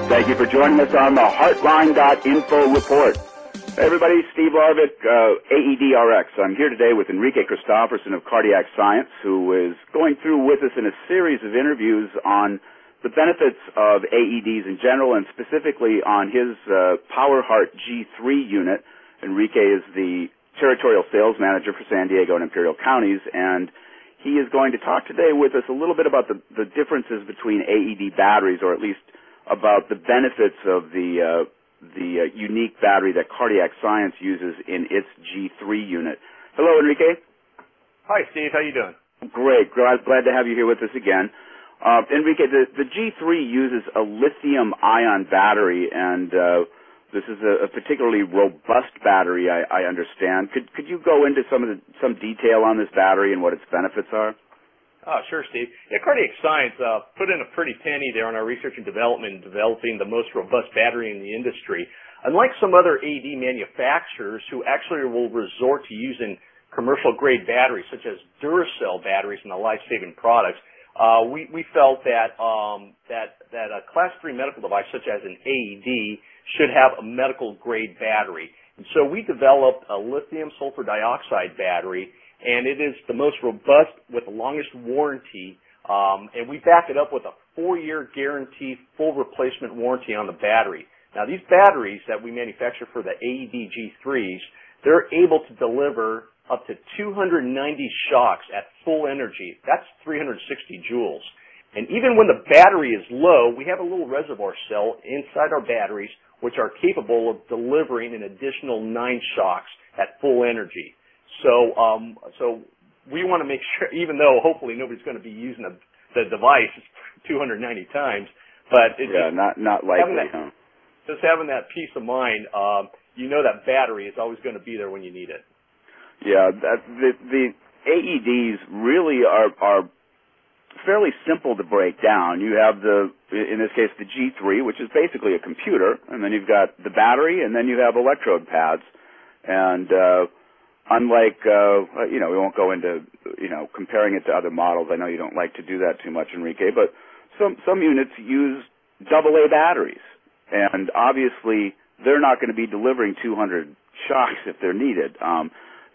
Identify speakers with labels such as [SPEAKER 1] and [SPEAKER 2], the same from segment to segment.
[SPEAKER 1] Thank you for joining us on the Heartline.info report. Hey everybody, Steve Larvik, AEDRX. I'm here today with Enrique Christopherson of Cardiac Science, who is going through with us in a series of interviews on the benefits of AEDs in general, and specifically on his PowerHeart G3 unit. Enrique is the territorial sales manager for San Diego and Imperial counties, and he is going to talk today with us a little bit about the differences between AED batteries, or at least about the benefits of the unique battery that Cardiac Science uses in its G3 unit. Hello, Enrique.
[SPEAKER 2] Hi, Steve. How you doing?
[SPEAKER 1] Great. Glad to have you here with us again. Enrique, the G3 uses a lithium-ion battery, and this is a particularly robust battery, I understand. Could you go into some detail on this battery and what its benefits are?
[SPEAKER 2] Oh, sure, Steve. Yeah, Cardiac Science put in a pretty penny there on our research and development in developing the most robust battery in the industry. Unlike some other AED manufacturers who actually will resort to using commercial-grade batteries, such as Duracell batteries and the life-saving products, we felt that a Class 3 medical device, such as an AED, should have a medical-grade battery. And so we developed a lithium sulfur dioxide battery, and it is the most robust with the longest warranty, and we back it up with a 4-year guaranteed full replacement warranty on the battery. Now, these batteries that we manufacture for the AED G3s, they're able to deliver up to 290 shocks at full energy. That's 360 joules. And even when the battery is low, we have a little reservoir cell inside our batteries which are capable of delivering an additional 9 shocks at full energy. So we want to make sure, even though hopefully nobody's going to be using the device 290 times, but it's
[SPEAKER 1] not likely.
[SPEAKER 2] Just having that peace of mind, you know that battery is always going to be there when you need it.
[SPEAKER 1] Yeah, the AEDs really are fairly simple to break down. You have in this case, the G3, which is basically a computer, and then you've got the battery, and then you have electrode pads, and unlike, we won't go into, comparing it to other models. I know you don't like to do that too much, Enrique, but some units use AA batteries, and obviously they're not going to be delivering 200 shocks if they're needed.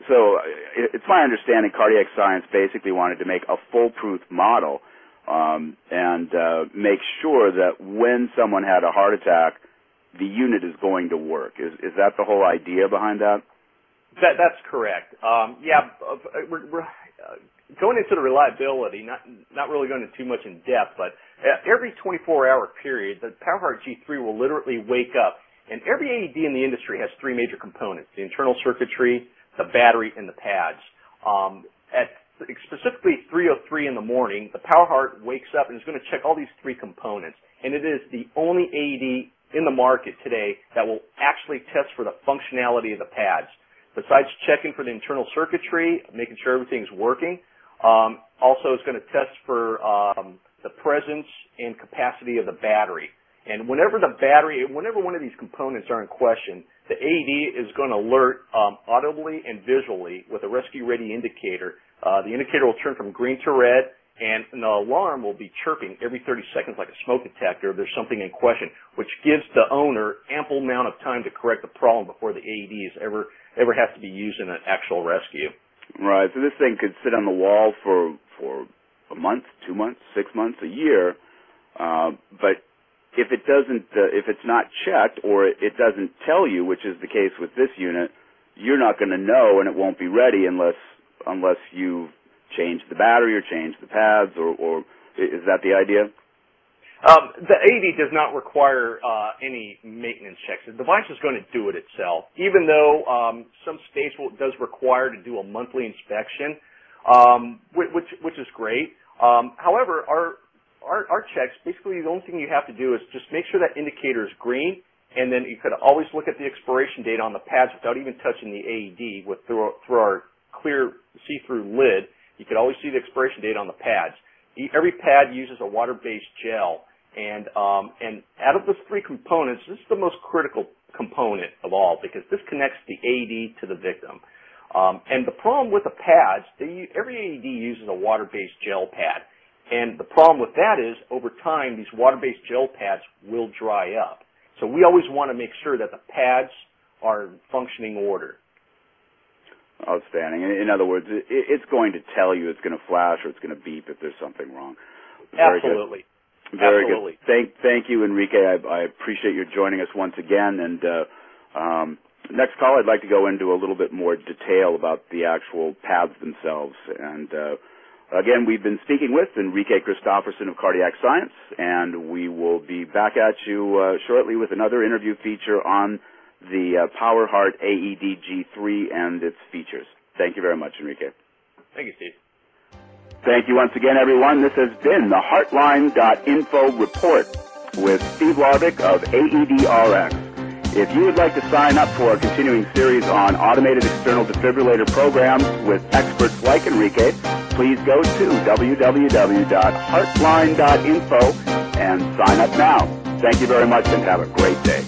[SPEAKER 1] So it's my understanding Cardiac Science basically wanted to make a foolproof model and make sure that when someone had a heart attack, the unit is going to work. Is that the whole idea behind that?
[SPEAKER 2] That's correct. We're going into the reliability, not really going into too much in depth, but every 24-hour period, the PowerHeart G3 will literally wake up. And every AED in the industry has 3 major components: the internal circuitry, the battery, and the pads. At specifically 3:03 in the morning, the PowerHeart wakes up and is going to check all these 3 components. And it is the only AED in the market today that will actually test for the functionality of the pads. Besides checking for the internal circuitry, making sure everything's working, also it's going to test for the presence and capacity of the battery. And whenever one of these components are in question, the AED is going to alert audibly and visually with a rescue-ready indicator. The indicator will turn from green to red, and the alarm will be chirping every 30 seconds like a smoke detector if there's something in question, which gives the owner ample amount of time to correct the problem before the AED ever has to be used in an actual rescue.
[SPEAKER 1] Right. So this thing could sit on the wall for a month, 2 months, 6 months, a year, but if it's not checked or it doesn't tell you, which is the case with this unit, you're not going to know, and it won't be ready unless you change the battery or change the pads, or is that the idea?
[SPEAKER 2] The AED does not require any maintenance checks. The device is going to do it itself, even though some states does require to do a monthly inspection, which is great. However, our checks, basically the only thing you have to do is just make sure that indicator is green, and then you could always look at the expiration date on the pads without even touching the AED through our clear see-through lid. You could always see the expiration date on the pads. Every pad uses a water-based gel, and out of those 3 components, this is the most critical component of all because this connects the AED to the victim. And the problem with the pads, every AED uses a water-based gel pad. And the problem with that is, over time, these water-based gel pads will dry up. So we always want to make sure that the pads are in functioning order.
[SPEAKER 1] Outstanding. In other words, it's going to tell you, it's going to flash or it's going to beep if there's something wrong. Very
[SPEAKER 2] Absolutely.
[SPEAKER 1] Good. Very
[SPEAKER 2] Absolutely.
[SPEAKER 1] good. Thank you, Enrique. I appreciate your joining us once again. And next call, I'd like to go into a little bit more detail about the actual pads themselves. And again, we've been speaking with Enrique Christopherson of Cardiac Science, and we will be back at you shortly with another interview feature on the PowerHeart AED G3 and its features. Thank you very much, Enrique.
[SPEAKER 2] Thank you, Steve.
[SPEAKER 1] Thank you once again, everyone. This has been the Heartline.info report with Steve Larbick of AEDRX. If you would like to sign up for a continuing series on automated external defibrillator programs with experts like Enrique, please go to www.heartline.info and sign up now. Thank you very much and have a great day.